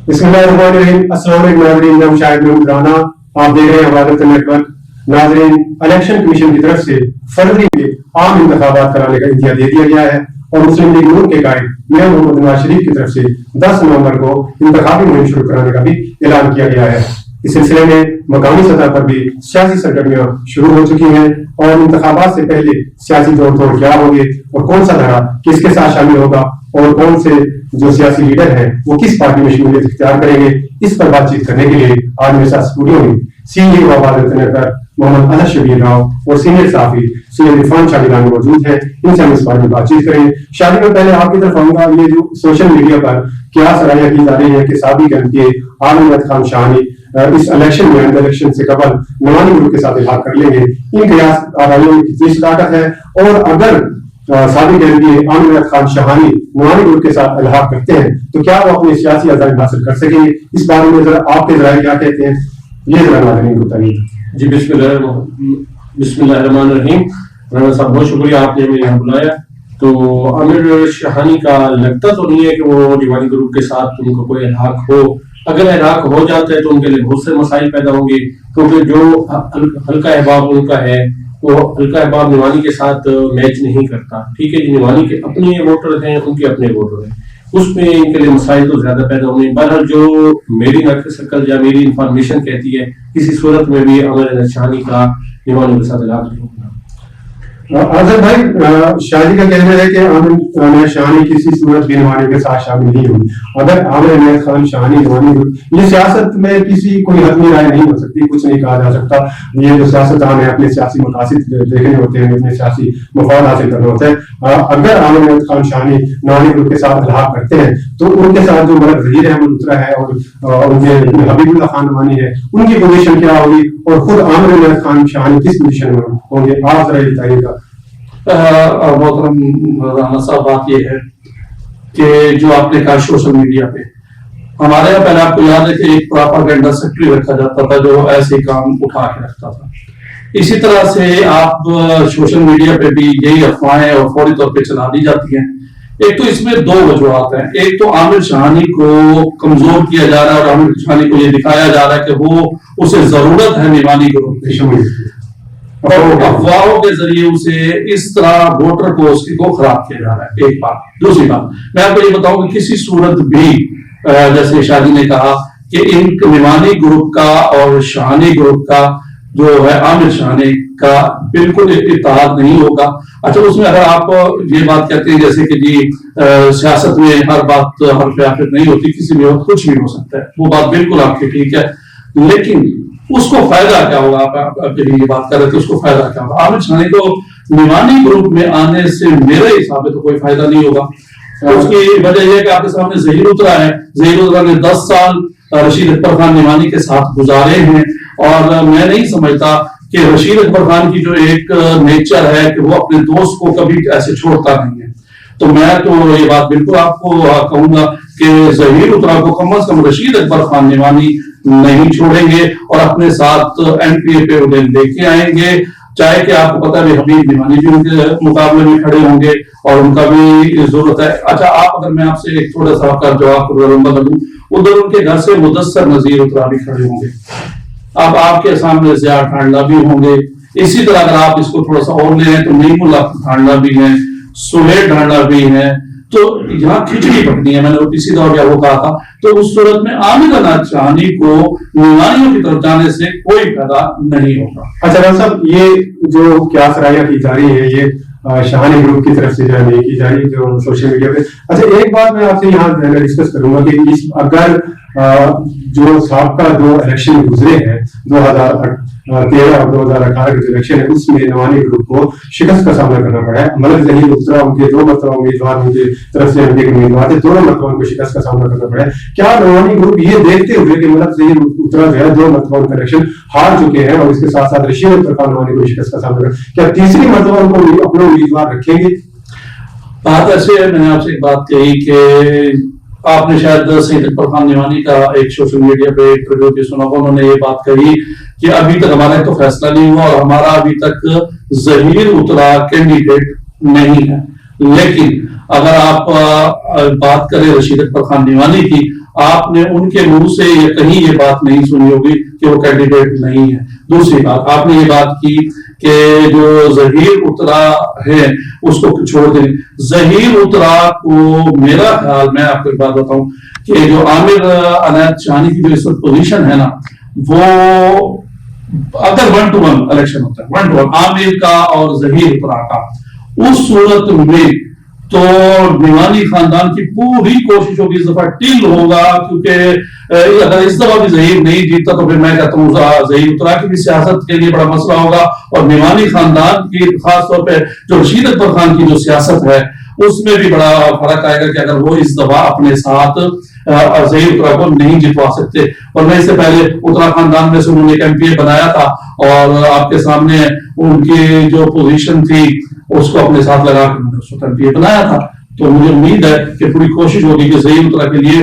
बिस्मिल्लाहिर्रहमानिर्रहीम। अस्सलाम वालेकुम नाज़रीन, मैं मुशाहिद राना, आप देख रहे हैं अवादत नेटवर्क। नाज़रीन, इलेक्शन कमीशन की तरफ से फरवरी में आम इंतखाबात कराने का इंतजाम दे दिया गया है और मुस्लिम लीग नून के कायद मियां मोहम्मद नवाज शरीफ की तरफ से 10 नवंबर को इंतखाबी मुहिम शुरू कराने का भी ऐलान किया गया है। इस सिलसिले में मकामी सतह पर भी सियासी सरगर्मियां शुरू हो चुकी हैं और इंतखाबात से पहले सियासी जोड़ तोड़ क्या होंगे और कौन सा धारा किसके साथ शामिल होगा और कौन से जो सियासी लीडर हैं वो किस पार्टी में शमूलियत इख्तियार करेंगे, इस पर बातचीत करने के लिए आज मेरे साथ स्टूडियो में सीनियर अवादत नेटवर्क मोहम्मद अहद शबीर राव और सीनियर साफी सैयद इरफान शागिलानी मौजूद हैं। इनसे हम इस बारे में बातचीत करेंगे। शादी में पहले आपकी तरफ आऊंगा, ये जो सोशल मीडिया पर क्या सराहियां की जा रही है कि साबिक एमपी आलम अहमद खान शाहानी इस इलेक्शन में इलेक्शन से कबल नवानी ग्रुप के साथ इल्हाक कर लेंगे, इन कयास आराइयों में कितनी ताकत है और अगर साबिक एमपी आलम अहमद खान शाहानी नवानी ग्रुप के साथ इल्हाक करते हैं तो क्या वो अपनी सियासी आजादी हासिल कर सकेंगे? इस बारे में जरा आपके जराये क्या कहते हैं, ये जरा नाज़रीन को बताइए। जी बिस्मिल्लाहिर्रहमानिर्रहीम। राना साहब बहुत शुक्रिया, आपने हमें यहाँ बुलाया। तो आमिर शाहानी का लगता तो नहीं है कि वो दीवानी ग्रुप के साथ उनको कोई इल्हाक हो। अगर इल्हाक हो जाता है तो उनके लिए बहुत से मसाइल पैदा होंगे, क्योंकि जो हल्का अहबाब उनका है वो हल्का अहबाब निवानी के साथ मैच नहीं करता। ठीक है जी, निवानी के अपने वोटर हैं, उनके अपने वोटर हैं, उसमें इनके लिए मसाइल तो ज्यादा पैदा होंगे। बहरहाल जो मेरी नक्ल सर्कल या मेरी इंफॉर्मेशन कहती है, किसी सूरत में भी आमिर शाहानी का निवानी के साथ इलाज नहीं होगा। आजम भाई, शादी का कहना है कि आमिर शाहानी किसी सूरत भी निवानी के साथ शामिल नहीं होगी। अगर आमिर खान शाहानी निवानी, ये सियासत में किसी कोई हतमी राय नहीं हो सकती, कुछ नहीं कहा जा सकता। ये जो सियासतदान है अपने सियासी मकासद देखने होते हैं, अपने सियासी मफाद हासिल करना होता है। अगर आमिर खान शाहानी नवानी ग्रुप के साथ इल्हाक करते हैं तो उनके साथ जो मलक ज़हीर अहमद उतरा है और उनके हबीबुल्लाह खान नवानी है, उनकी पोजीशन क्या होगी और खुद आमिर खान शाहानी किस पोजीशन में होंगे, आप जरा बताइएगा। मोहतरम राना साहब, बात यह है कि जो आपने कहा सोशल मीडिया पे, हमारे यहाँ पहले आपको याद है कि एक प्रोपेगेंडा सेक्रेटरी रखा जाता था जो ऐसे काम उठा के रखता था। इसी तरह से आप सोशल मीडिया पे भी यही अफवाहें और फौरी तौर पे चला दी जाती हैं। एक तो इसमें दो वजूहत हैं। एक तो आमिर शाहानी को कमजोर किया जा रहा है और आमिर शाहानी को ये दिखाया जा रहा है कि वो उसे जरूरत है निवानी ग्रुप की, और अफवाहों के जरिए उसे इस तरह वोटर को उसकी को खराब किया जा रहा है। एक बात। दूसरी बात, मैं आपको ये बताऊं कि किसी सूरत भी जैसे शादी ने कहा कि इन निवानी ग्रुप का और शाहानी ग्रुप का जो है आमिर शाहानी का बिल्कुल इत्तेहाद नहीं होगा। अच्छा, उसमें अगर आप ये बात कहते हैं जैसे कि जी सियासत में हर बात हर क़यादत नहीं होती, किसी भी वक्त कुछ भी हो सकता है, वो बात बिल्कुल आपकी ठीक है, लेकिन उसको फायदा क्या होगा? आप ये बात कर रहे थे, उसको फायदा क्या होगा? आमिर शाहानी को निवानी ग्रुप में आने से मेरे हिसाब से तो कोई फायदा नहीं होगा। उसकी वजह यह है कि आपके सामने ज़हीर उतरा है। ज़हीर उतरा ने 10 साल रशीद अकबर खान निवानी के साथ गुजारे हैं और मैं नहीं समझता कि रशीद अकबर खान की जो एक नेचर है कि वो अपने दोस्त को कभी ऐसे छोड़ता नहीं है। तो मैं तो ये बात बिल्कुल आपको कहूंगा कि ज़हीर उतरा को कम से कम रशीद अकबर खान निवानी नहीं छोड़ेंगे और अपने साथ एनपीए पे उन्हें लेके आएंगे, चाहे कि आपको पता है हबीब निवानी भी उनके मुकाबले में खड़े होंगे और उनका भी जरूरत है। अच्छा, आप अगर मैं आपसे एक थोड़ा सा आपका जवाब बदलूं, उधर उनके घर से मुदस्सर नजीर उतरा भी खड़े होंगे, अब आपके सामने ज़िया ठांडा भी होंगे। इसी तरह अगर आप इसको थोड़ा सा और ले लें तो नीमुल्लाह ठांडा भी है, सुहेल ठांडा भी है। तो यहाँ खिचड़ी पकनी है, मैंने इसी दौर वो कहा था। तो उस सूरत में आमिर शाहानी को निवानियों की तरफ जाने से कोई फायदा नहीं होगा। अच्छा डॉक्टर साहब, ये जो क्या सराहियां की जा रही है ये शाहानी ग्रुप की तरफ से जो है की जा रही है जो सोशल मीडिया पे। अच्छा, एक बात मैं आपसे यहाँ डिस्कस करूंगा कि इस अगर जो साहब जो इलेक्शन गुजरे हैं 2013 और 2018 के जो इलेक्शन है उसमें नवानी ग्रुप को शिकस्त का सामना करना पड़ा है। मलक ज़हीर उतरा उनके 2 मरतबा उम्मीदवार उनके तरफ से उनके उम्मीदवार थे, दोनों मरतबा उनको शिकस्त का सामना करना पड़ा है। क्या नवानी ग्रुप ये देखते हुए कि मलक ज़हीर उतरा जो है 2 मरतबा उनका इलेक्शन हार चुके हैं और इसके साथ साथ रशीद अकबर खान नवानी को शिकस्त का सामना कर, क्या तीसरी मरतबा उनको अपने उम्मीदवार रखेंगे? बात ऐसे है, मैंने आपसे एक बात कही कि आपने शायद सैयद अकबर खान निवानी का एक सोशल मीडिया पे इंटरव्यू भी सुना होगा, उन्होंने ये बात कही कि अभी तक हमारा तो फैसला नहीं हुआ और हमारा अभी तक ज़हीर उतरा कैंडिडेट नहीं है। लेकिन अगर आप बात करें रशीद अकबर खान निवानी की, آپ نے ان کے منہ سے یا کہیں یہ بات نہیں سنی ہوگی کہ وہ کینڈیڈیٹ نہیں ہے. دوسری بات آپ نے یہ بات کی کہ جو ظہیر اترا ہے اس کو چھوڑ دیں. ظہیر اترا کو میرا خیال, میں آپ کو ایک بات بتاؤں کہ جو عامر عنایت شاہانی کی جو اس وقت پوزیشن ہے نا, وہ اگر 1-to-1 الیکشن ہوتا ہے 1-to-1 عامر کا اور ظہیر اترا کا, اس صورت میں تو دیوانی خاندان کی پوری کوشش ہوگی اس دفعہ ٹل ہوگا, کیونکہ اگر اس دفعہ بھی ظہیر نہیں جیتا تو پھر میں کہتا ہوں ظہیر اترا کی بھی سیاست کے لیے بڑا مسئلہ ہوگا, اور دیوانی خاندان کی خاص طور پہ جو رشید اکبر خان کی جو سیاست ہے اس میں بھی بڑا فرق آئے گا کہ اگر وہ اس دفعہ اپنے ساتھ ظہیر اترا کو نہیں جتوا سکتے. اور میں اس سے پہلے اترا خاندان میں سے انہوں نے ایک MP بنایا تھا, اور آپ کے سامنے ان کی جو پوزیشن تھی اس کو اپنے ساتھ لگا کر انہوں نے اس کو MP بنایا تھا. تو مجھے امید ہے کہ پوری کوشش ہوگی کہ ظہیر اترا کے لیے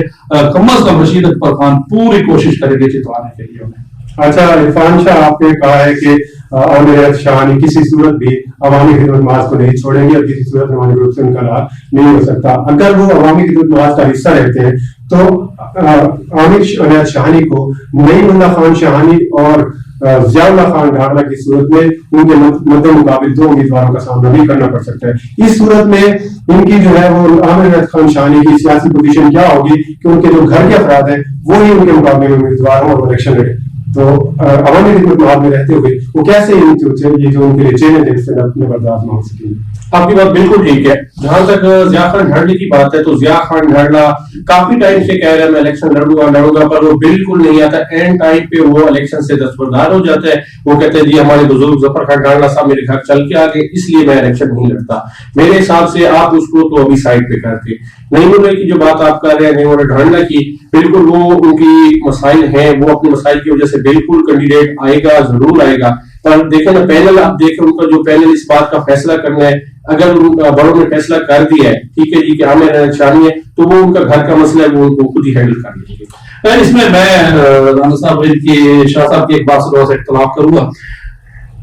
کم از کم رشید اکبر خان پوری کوشش کرے گے جتوانے کے لیے انہیں. اچھا عرفان شاہ, آپ نے کہا ہے کہ عامر عنایت شاہانی کسی صورت بھی عوامی خدمت محاذ کو نہیں چھوڑیں گے اور کسی صورت نمائندگی گروپ سے ان کا لاभ نہیں ہو سکتا. اگر وہ عوامی خدمت محاذ کا حصہ رہتے ہیں تو عامر عنایت شاہانی کو نعیم اللہ خان شاہانی اور ضیاء اللہ خان ڈھاگلا کی صورت میں ان کے مد مقابل 2 امیدواروں کا سامنا بھی کرنا پڑ سکتا ہے. اس صورت میں ان کی جو ہے وہ عامر عنایت خان شاہانی کی سیاسی پوزیشن کیا ہوگی کہ ان کے جو گھر کے افراد ہیں وہی ان کے مقابلے میں امیدوار ہوں اور الیکشن لڑے. تو عوامی خدمت محاذ میں رہتے ہوئے وہ کیسے یہ جو ان کے لیے چیلنج ہے اس سے برداشت نہ ہو سکیں گے. آپ کی بات بالکل ٹھیک ہے. جہاں تک ضیاء خان ڈھاڈلی کی بات ہے تو ضیاء خان ڈھاڈلا کافی ٹائم سے کہہ رہے ہیں میں الیکشن لڑوں گا, پر وہ بالکل نہیں آتا. اینڈ ٹائم پہ وہ الیکشن سے دستبردار ہو جاتا ہے. وہ کہتے ہیں جی ہمارے بزرگ ظفر خان ڈھاڈلا صاحب میرے گھر چل کے آگے, اس لیے میں الیکشن نہیں لڑتا. میرے حساب سے آپ اس کو تو ابھی سائڈ پہ کرتے. نعیم اللہ کی جو بات آپ کر رہے ہیں, نعیم اللہ ڈھاڈلا کی, بالکل وہ ان کی مسائل ہیں, وہ اپنے مسائل کی وجہ سے بالکل کینڈیڈیٹ آئے گا, ضرور آئے گا. پر دیکھیں نا پینل, آپ دیکھیں ان کا جو پینل اس بات کا فیصلہ کرنا ہے, اگر بڑوں نے فیصلہ کر دیا ہے ٹھیک ہے جی کہ عامر عنایت شاہانی ہے, تو وہ ان کا گھر کا مسئلہ ہے, وہ ان کو خود ہی ہینڈل کر لیں گے. اس میں رانا صاحب کی شاہ صاحب کی ایک بات سے بہت اختلاف کروں گا.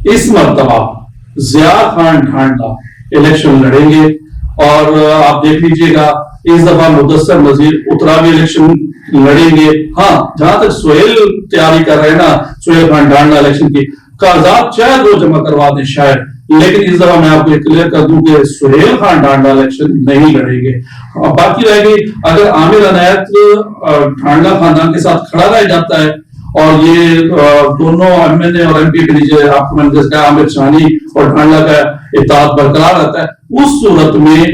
اس مرتبہ ضیاء خان ڈھاڈلا الیکشن لڑیں گے, اور آپ دیکھ لیجئے گا اس دفعہ مدثر نذیر اترا بھی الیکشن لڑیں گے. ہاں جہاں تک سہیل تیاری کر رہے ہیں نا, سہیل خان ڈھاڈلا الیکشن کی کاغذات شاید وہ جمع کروا دیں شاید, لیکن اس دفعہ میں آپ کو کلیئر کر دوں کہ سہیل خان ڈھاڈلا الیکشن نہیں لڑیں گے. باقی رہ گئی اگر عامر عنایت ڈھاڈلا خاندان کے ساتھ کھڑا رہ جاتا ہے اور یہ دونوں MNA اور MP کے نیچے آپ کو میں نے کہا عامر شاہانی اور ڈھاڈلا کا اتحاد برقرار رہتا ہے, اس صورت میں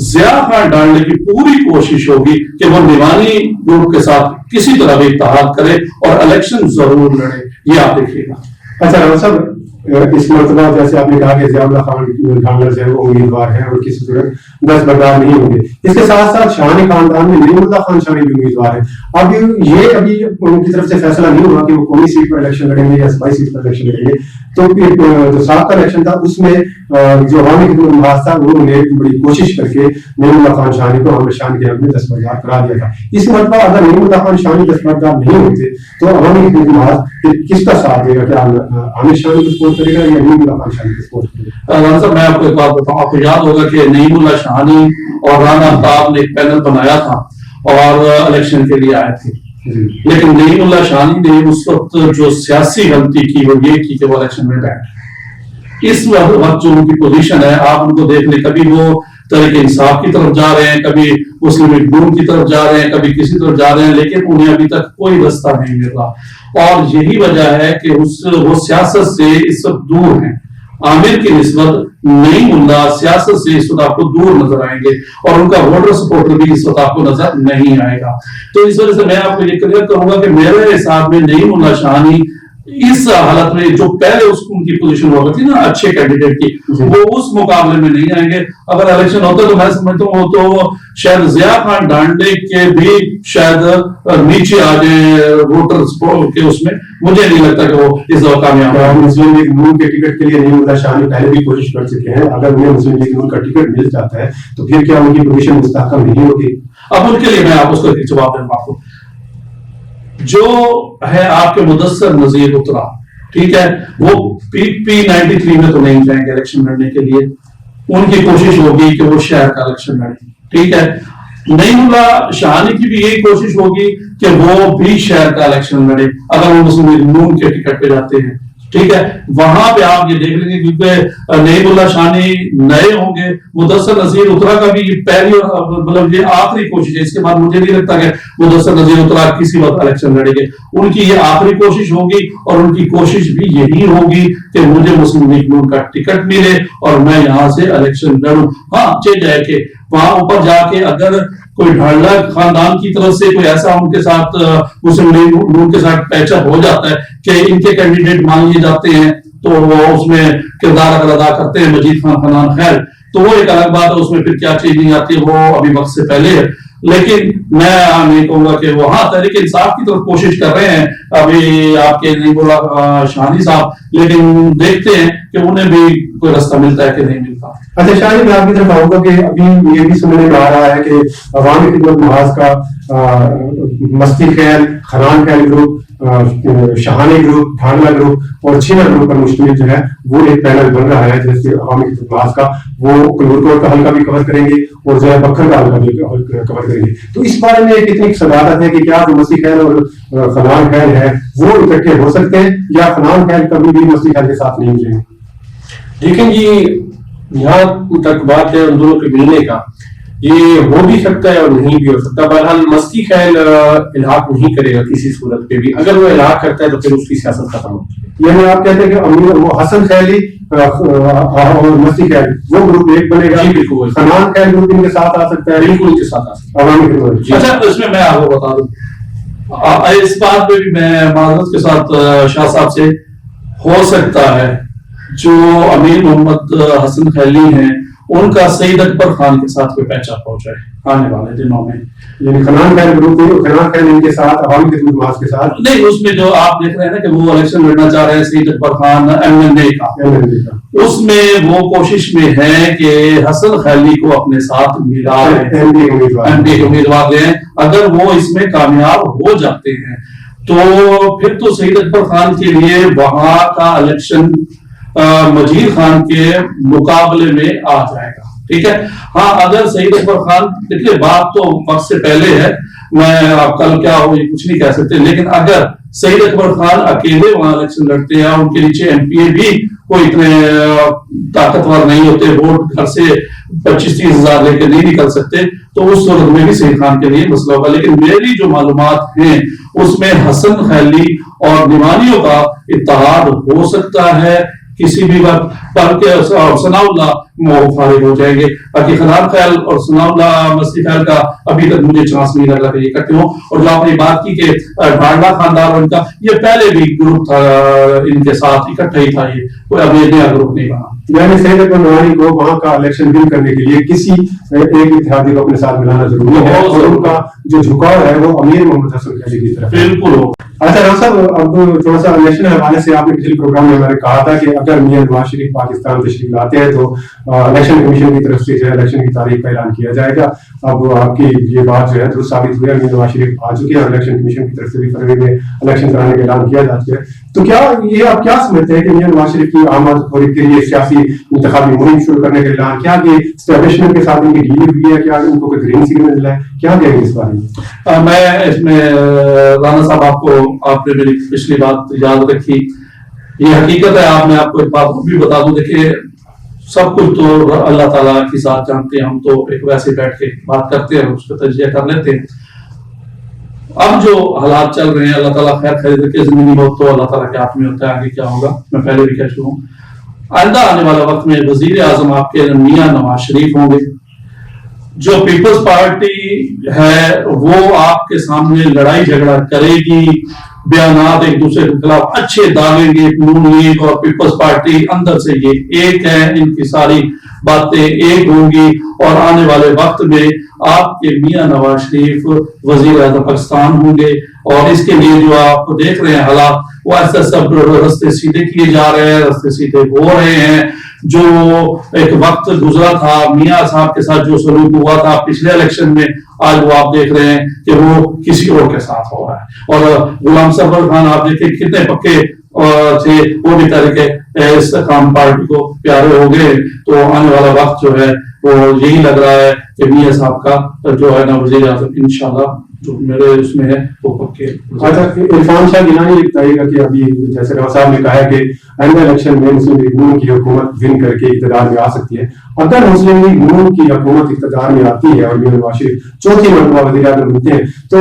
ضیاء خان ڈھاڈلے کی پوری کوشش ہوگی کہ وہ دیوانی گروپ کے ساتھ کسی طرح بھی اتحاد کرے اور الیکشن ضرور لڑے. یہ آپ دیکھیے گا. اچھا رانا صاحب, اس مرتبہ جیسے آپ نے کہا کہ ضیاء اللہ خان ڈھاڈلا جو ہے وہ امیدوار ہیں اور کسی طرح دستبردار نہیں ہوں گے, اس کے ساتھ ساتھ شاہانی خاندان میں نعیم اللہ خان شاہانی بھی امیدوار ہیں. اب یہ ابھی ان کی طرف سے فیصلہ نہیں ہوا کہ وہ کون سی سیٹ پر الیکشن لڑیں گے یا صوبائی سیٹ پر الیکشن لڑیں گے. تو جو سابقہ الیکشن تھا اس میں جو عوامی خدمت محاذ تھا انہوں نے بڑی کوشش کر کے نعیم اللہ خان شاہانی کو عامر شاہانی کے حق میں دستبردار کرا دیا تھا. اس مرتبہ اگر نعیم اللہ خان شاہانی دستبردار نہیں ہوتے تو عوامی خدمت محاذ کس کا ساتھ دے گا؟ کیا عامر شاہانی کو سپورٹ کرے گا یا نعیم اللہ خان شاہانی کو سپورٹ کرے گا؟ رانا صاحب میں آپ کو ایک بات بتاؤں, آپ کو یاد ہوگا کہ نعیم اللہ شاہانی اور رانا افتاب نے ایک پینل بنایا تھا اور الیکشن کے لیے آئے تھے, لیکن نعیم اللہ شاہانی نے اس وقت جو سیاسی غلطی کی وہ یہ کی کہ وہ الیکشن میں بیٹھ. اس وقت جو ان کی پوزیشن ہے آپ ان کو دیکھ لیں, کبھی وہ تحریک انصاف کی طرف جا رہے ہیں, کبھی مسلم لیگ نون کی طرف جا رہے ہیں, کبھی کسی طرف جا رہے ہیں, لیکن انہیں ابھی تک کوئی رستہ نہیں مل رہا. اور یہی وجہ ہے کہ وہ سیاست سے اس وقت دور ہیں. عامر کی نسبت نعیم اللہ سیاست سے اس وقت آپ کو دور نظر آئیں گے, اور ان کا ووٹر سپورٹر بھی اس وقت آپ کو نظر نہیں آئے گا. تو اس وجہ سے میں آپ کو یہ کلیئر کروں گا کہ میرے حساب میں نعیم اللہ شاہانی اس حالت میں جو پہلے ان کی پوزیشن ہوا کرتی نا اچھے کینڈیڈیٹ کی, وہ اس مقابلے میں نہیں آئیں گے. اگر الیکشن ہوتا تو میں سمجھتا ہوں تو شاید ضیاء خان ڈھاڈلے کے بھی شاید نیچے آ جائیں ووٹر کے اس میں. مجھے نہیں لگتا کہ وہ اس دفعہ کامیاب ہے. مسلم لیگ نون کے ٹکٹ کے لیے نعیم اللہ شاہانی پہلے بھی کوشش کر چکے ہیں. اگر انہیں مسلم لیگ نون کا ٹکٹ مل جاتا ہے تو پھر کیا ان کی پوزیشن مستحکم نہیں ہوگی؟ اب ان کے لیے میں آپ اس کا جواب دوں آپ کو. جو ہے آپ کے مدثر نذیر اترا, ٹھیک ہے, وہ پی 93 میں تو نہیں جائیں گے الیکشن لڑنے کے لیے. ان کی کوشش ہوگی کہ وہ شہر کا الیکشن لڑیں, ٹھیک ہے. नईम उल्लाह शाहानी की भी यही कोशिश होगी कि वो भी शहर का इलेक्शन लड़े अगर वो मुस्लिम लीग नून के टिकट पे जाते हैं, ठीक है। वहां पे आप ये देख लेंगे क्योंकि नईम उल्लाह शाहानी नए होंगे, मुदस्सर नजीर उतरा का भी ये पहली मतलब ये आखिरी कोशिश है, इसके बाद मुझे नहीं लगता कि मुदस्सर नजीर उतरा किसी वक्त इलेक्शन लड़ेंगे, उनकी ये आखिरी कोशिश होगी और उनकी कोशिश भी यही होगी कि मुझे मुस्लिम लीग नून का टिकट मिले और मैं यहाँ से इलेक्शन लड़ूं। हाँ, अच्छे जाए कि वहां ऊपर जाके अगर कोई ढालना खानदान की तरफ से कोई ऐसा उनके साथ मुस्लिम लीग नून के साथ पैचअप हो जाता है कि इनके कैंडिडेट मान लिए जाते हैं, तो वो उसमें किरदार अगर अदा करते हैं मजीद खान फनान खैर, तो वो एक अलग बात है, उसमें फिर क्या चेंजिंग आती है वो अभी वक्त से पहले है। लेकिन मैं नहीं कहूंगा कि वो हाँ तहरीक इंसाफ की तरफ कोशिश कर रहे हैं अभी आपके नहीं बोला शाहानी साहब, लेकिन देखते हैं कि उन्हें भी कोई रास्ता मिलता है कि नहीं मिलता। अच्छा शाहिद, मैं आपकी तरफ आऊंगा कि अभी ये भी सुनने में आ रहा है कि अवामी खिदमत महाज का मस्ती खैल, खनान खैल ग्रुप, शहानी ग्रुप, ढांगला ग्रुप और छीना ग्रुप पर मुश्तमिल जो है वो एक पैनल बन रहा है, जैसे अवामी खिदमत महाज का वो कलूरकोट का हल्का भी कवर करेंगे और जो है बखर का हल्का भी कवर करेंगे। तो इस बारे में कितनी सदाकत है कि क्या जो मस्ती खैल और खनान खैल है वो इकट्ठे हो सकते हैं या खनान खैल कभी भी मस्ती खैल के साथ नहीं मिलेंगे? देखें जी, यहाँ तक बात है उन दोनों के मिलने का, ये हो भी सकता है और नहीं भी हो सकता। बहरहाल मस्ती खैल इल्हाक नहीं करेगा किसी सूरत पे भी, अगर वो इल्हाक करता है तो फिर उसकी सियासत खत्म होती है। यानी आप कहते हैं कि अमीर वो हसन खैली और मस्ती खैल वो ग्रुप एक बनेगा, खनान खैल ग्रुप इनके साथ आ सकता है, बिल्कुल इनके साथ आ सकता है। अवामी खिदमत। अच्छा, तो इसमें मैं आपको बता दूं, इस बात पे भी मैं माजरत के साथ शाह साहब से, हो सकता है जो अमीर मोहम्मद हसन खैली हैं उनका सईद अकबर खान के साथ कोई पैचअप हो जाए आने वाले दिनों में, यानी खनान खैल ग्रुप खनान खैल इनके साथ अवामी खिदमत महाज के साथ नहीं। उसमें जो आप देख रहे हैं ना कि वो इलेक्शन लड़ना चाह रहे हैं सईद अकबर खान एमएनए का, उसमें वो कोशिश में है कि हसन खैली को अपने साथ मिला एमपी के उम्मीदवार लें। अगर वो इसमें कामयाब हो जाते हैं तो फिर तो सईद अकबर खान के लिए वहां का इलेक्शन मजीद खान के मुकाबले में आ जाएगा, ठीक है। हाँ, अगर सईद अकबर खान, देखिए बात तो वक्त से पहले है, मैं कल क्या हो ये कुछ नहीं कह सकते, लेकिन अगर सईद अकबर खान अकेले वहां इलेक्शन लड़ते हैं, उनके नीचे एमपीए भी कोई इतने ताकतवर नहीं होते, वोट घर से 25-30 हजार लेके नहीं निकल सकते, तो उस सूरत में भी सईद खान के लिए मसला होगा। लेकिन मेरी जो मालूमात हैं उसमें हसन खैली और निमानियों का इत्तेहाद हो सकता है किसी भी वक्त, बल्कि सनाउल्लाह फारिग हो जाएंगे। बाकी खनान खैल और सनाउल्लाह मस्ती खैल का अभी तक मुझे चांस नहीं लग रहा कि इकट्ठे हो। और जो आपने बात की कि ढांडा खानदान उनका, ये पहले भी ग्रुप था, इनके साथ इकट्ठा ही था, ये कोई अभी नया ग्रुप नहीं बना। यानी सईद अकबर नवानी को वहां का इलेक्शन विन करने के लिए किसी एक इत्तेहादी को अपने साथ मिलाना जरूरी है और उनका जो झुकाव है वो अमीर मोहम्मद हसन खैली की तरफ बिल्कुल हो। अच्छा राव साहब, अब थोड़ा सा इलेक्शन हवाले से आपने पिछले प्रोग्राम में मैंने कहा था कि अगर मियां नवाज शरीफ पाकिस्तान तशरीफ लाते हैं तो इलेक्शन कमीशन की तरफ से जो है इलेक्शन की तारीख का ऐलान किया जाएगा। अब आपकी ये बात जो है दुरुस्त साबित हुई है, मियां नवाज शरीफ आ चुके हैं और इलेक्शन कमीशन की तरफ से भी फरवरी में इलेक्शन कराने का ऐलान किया जा चुका है। तो क्या ये आप क्या समझते हैं कि मियां नवाज शरीफ की आमद और के लिए सियासी इंतखाबी मुहिम शुरू करने का ऐलान, क्या कि एस्टेब्लिशमेंट के साथ इनकी डील हुई है, क्या उनको कोई ग्रीन सिग्नल मिला है, क्या कहेंगे इस बारे में? मैं इसमें राना साहब आपने मेरी पिछली बात याद रखी, ये हकीकत है। मैं आपको एक बात भी बता दूं, देखिए सब कुछ तो अल्लाह ताला की साथ जानते हैं, हम तो एक वैसे बैठ के बात करते हैं, उस पर तजिया कर लेते हैं। अब जो हालात चल रहे हैं, अल्लाह ताला खैर खैर रखे, जिंदगी बहुत तो अल्लाह ताला के हाथ में होता है, आगे क्या होगा मैं पहले भी कह चुका हूँ। आइंदा आने वाला वक्त में वजीर आजम आपके मियां नवाज शरीफ होंगे। जो पीपल्स पार्टी है वो आपके सामने लड़ाई झगड़ा करेगी, बयानात एक दूसरे के खिलाफ अच्छे दागेंगे। नून लीग और पीपल्स पार्टी अंदर से ये एक है, इनकी सारी बातें एक होंगी और आने वाले वक्त में आपके मियां नवाज शरीफ वजीर आज़म पाकिस्तान होंगे। और इसके लिए जो आप देख रहे हैं हालात, वो ऐसे सब रास्ते सीधे किए जा रहे हैं, रास्ते सीधे हो रहे हैं। जो एक वक्त गुजरा था मियां साहब के साथ जो सलूक हुआ था पिछले इलेक्शन में, आज वो आप देख रहे हैं कि वो किसी और के साथ हो रहा है। और गुलाम सरवर खान आप देखें कितने पक्के थे, वो भी तरीके इस काम पार्टी को प्यारे हो गए। तो आने वाला वक्त जो है और यही लग रहा है कि मियां साहब का जो है ना वज़ीर आज़म इंशाल्लाह जो मेरे उसमें है वो पक्के। अच्छा, इरफान शाह गिलानी ये बताइएगा कि अभी जैसे नवाज साहब ने कहा है कि आइंदा इलेक्शन में मुस्लिम लीग नून की हुकूमत विन करके इक़्तिदार में आ सकती है। अगर मुस्लिम लीग नून की हुकूमत इक़्तिदार में आती है और मियां नवाज शरीफ चौथी मरतबा वज़ीर आज़म बनते हैं, तो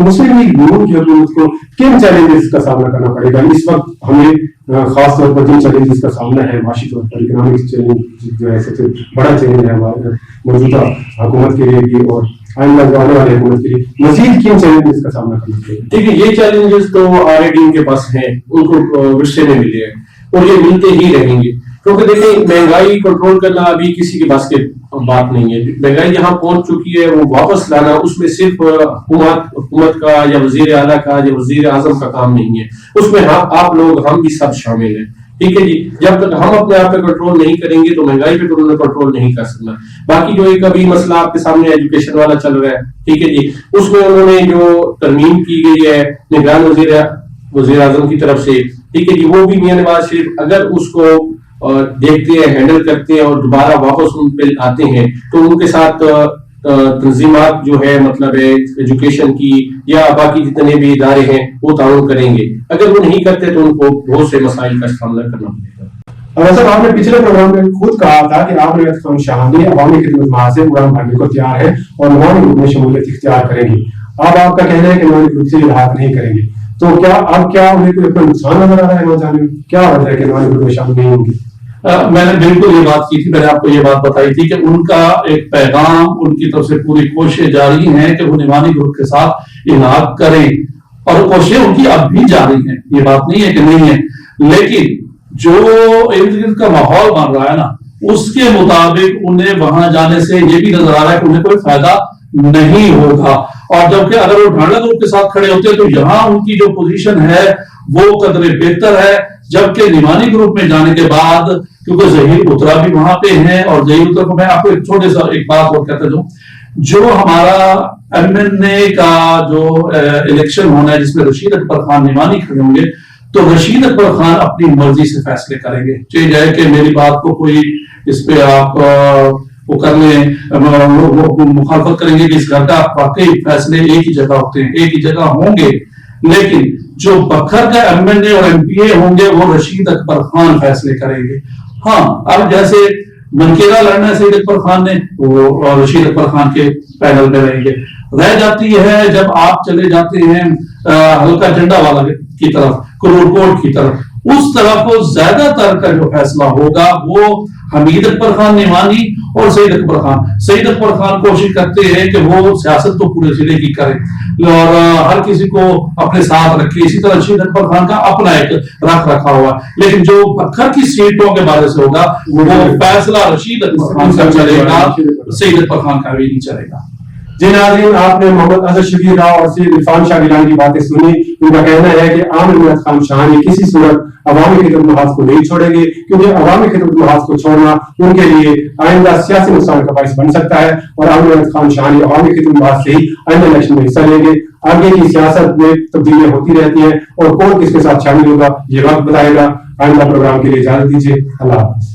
मुस्लिम लीग नून की हुकूमत को किन चैलेंजेस का सामना करना पड़ेगा? इस वक्त हमें खास तौर पर जिन चैलेंजेस का सामना है, माशी तौर पर इकोनॉमिक चैलेंज जो है सबसे बड़ा चैलेंज है हमारे मौजूदा हुकूमत के लिए भी और आइंदा जो आने वाली हुकूमत के लिए मजीद किन चैलेंजेस का सामना करना पड़ेगा? देखिए, ये चैलेंजेस तो RAD के पास हैं, उनको विरसे में मिले हैं और ये मिलते ही रहेंगे, क्योंकि देखिए महंगाई कंट्रोल करना अभी किसी के पास की बात नहीं है। महंगाई जहां पहुंच चुकी है वो वापस लाना उसमें सिर्फ हुकूमत का या वजीर आला का या वजीर आजम का काम नहीं है, उसमें आप लोग हम भी सब शामिल हैं। ठीक है जी, जब तक हम अपने आप पे कंट्रोल नहीं करेंगे तो महंगाई पे उन्होंने कंट्रोल नहीं कर सकना। बाकी जो एक अभी मसला आपके सामने एजुकेशन वाला चल रहा है, ठीक है जी, उसमें उन्होंने जो तरमीम की गई है निगरान वजीर आजम की तरफ से, ठीक है जी, वो भी मियां नवाज शरीफ अगर उसको देखते हैं, हैंडल करते हैं और दोबारा वापस उन पे आते हैं तो उनके साथ तंजीमात जो है मतलब है एजुकेशन की या बाकी जितने भी इदारे हैं वो ताउन करेंगे। अगर वो नहीं करते तो उनको बहुत से मसाइल का सामना करना पड़ेगा। और सर, आपने पिछले प्रोग्राम में खुद कहा था कि आप रैयत खान शाहानी अवामी खिदमत महाज से उड़ान भरने को तैयार है और नवानी ग्रुप में शमूलियत इख्तियार करेंगे। अब आपका कहना है कि नवानी ग्रुप से इल्हाक नहीं करेंगे, तो क्या उन्हें कोई अपना नुकसान नजर आ रहा है? जाने में क्या वजह है कि नवानी ग्रुप में शामिल नहीं होंगे? मैंने बिल्कुल ये बात की थी, मैंने आपको ये बात बताई थी कि उनका एक पैगाम, उनकी तरफ से पूरी कोशिश जारी है कि वो निमानी ग्रुप के साथ इल्हाक करें और कोशिशें उनकी अब भी जारी हैं, ये बात नहीं है कि नहीं है। लेकिन जो इर्द गिर्द का माहौल बन रहा है ना, उसके मुताबिक उन्हें वहां जाने से ये भी नजर आ रहा है कि उन्हें कोई फायदा नहीं होगा। और जबकि अगर वो ढांडा ग्रुप के साथ खड़े होते तो यहाँ उनकी जो पोजीशन है वो कदरे बेहतर है, जबकि निमानी ग्रुप में जाने के बाद क्योंकि ज़हीर उतरा भी वहां पे हैं और ज़हीर उतरा को मैं आपको एक छोटे सा एक बात और कहता हूँ, जो हमारा MNA का जो इलेक्शन होना है जिसमें रशीद अकबर खान निमानी खड़े होंगे, तो रशीद अकबर खान अपनी मर्जी से फैसले करेंगे। चाहे जाए कि मेरी बात को कोई इस पे आप वो कर लें, मुखालफत करेंगे कि इस घर का वाकई फैसले एक ही जगह होते हैं, एक ही जगह होंगे, लेकिन जो बखर का MNA और MPA होंगे वो रशीद अकबर खान फैसले करेंगे। हाँ, अब जैसे मनकेरा लड़ना है सईद अकबर खान ने, वो रशीद अकबर खान के पैनल में रहेंगे। रह जाती है जब आप चले जाते हैं हल्का झंडा वाला की तरफ, करोड़कोट की तरफ, उस तरफ ज्यादातर का जो फैसला होगा वो हमीद अकबर खान निमानी और सईद अकबर खान। सईद अकबर खान कोशिश करते हैं कि वो सियासत तो पूरे जिले की करें और हर किसी को अपने साथ रखे। इसी तरह रशीद अकबर खान का अपना एक रखा हुआ, लेकिन जो बखर की सीटों के बारे से होगा वो फैसला रशीद अकबर खान का चलेगा, सईद अकबर खान का भी नहीं चलेगा। जी नाज़रीन, आपने मोहम्मद अजहर शबीर राव और सैयद इरफान शाह गिलानी की बातें सुनी। उनका कहना है कि आमिर रैयत खान शाहानी किसी सूरत अवामी खिदमत महाज को नहीं छोड़ेंगे, क्योंकि अवामी खिदमत महाज को छोड़ना उनके लिए आइंदा सियासी नुकसान का बाइस बन सकता है और आमिर रैयत खान शाहानी अवामी खिदमत महाज से ही आइंदा इलेक्शन में हिस्सा लेंगे। आगे की सियासत में तब्दीलियां होती रहती हैं और कौन किसके साथ शामिल होगा ये वक्त बताएगा। आइंदा प्रोग्राम के लिए इजाजत दीजिए। अल्लाह हाफ़िज़।